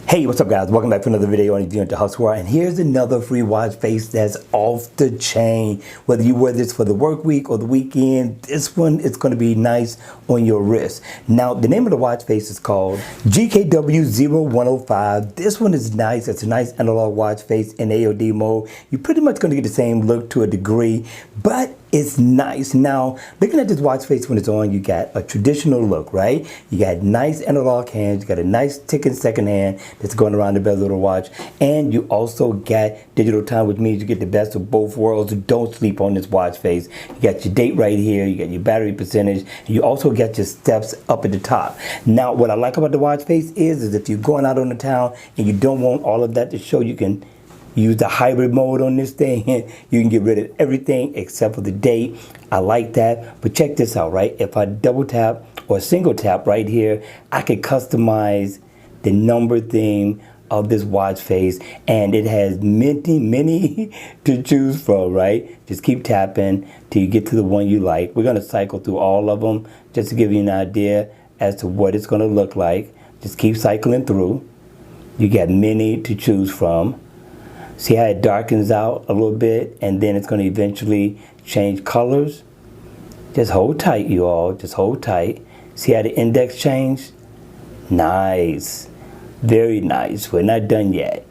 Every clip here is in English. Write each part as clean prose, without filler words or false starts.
Hey, what's up guys? Welcome back to another video on Viewing to Hustle World. And here's another free watch face that's off the chain. Whether you wear this for the work week or the weekend, this one is going to be nice on your wrist. Now, the name of the watch face is called GKW0105. This one is nice. It's a nice analog watch face in AOD mode. You're pretty much going to get the same look to a degree, but it's nice. Now, looking at this watch face when it's on, you got a traditional look, right? You got nice analog hands, you got a nice ticking second hand that's going around the bezel of the watch, and you also got digital time, which means you get the best of both worlds. Don't sleep on this watch face. You got your date right here, you got your battery percentage, and you also got your steps up at the top. Now, what I like about the watch face is if you're going out on the town and you don't want all of that to show, you can use the hybrid mode on this thing. You can get rid of everything except for the date. I like that. But check this out, right? If I double tap or single tap right here, I can customize the number theme of this watch face, and it has many to choose from, right? Just keep tapping till you get to the one you like. We're gonna cycle through all of them just to give you an idea as to what it's gonna look like. Just keep cycling through. You got many to choose from. See how it darkens out a little bit, and then it's going to eventually change colors. Just hold tight, you all. Just hold tight. See how the index changed? Nice. Very nice. We're not done yet.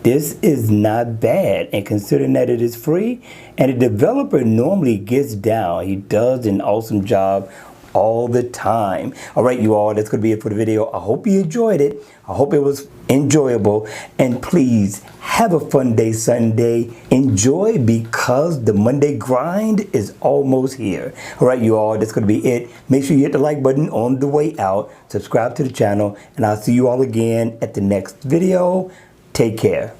This is not bad, and considering that it is free, and the developer normally gets down. He does an awesome job all the time. All right, you all, that's going to be it for the video. I hope you enjoyed it. I hope it was enjoyable. And please have a fun day Sunday. Enjoy, because the Monday grind is almost here. All right, you all, that's going to be it. Make sure you hit the like button on the way out. Subscribe to the channel, and I'll see you all again at the next video. Take care.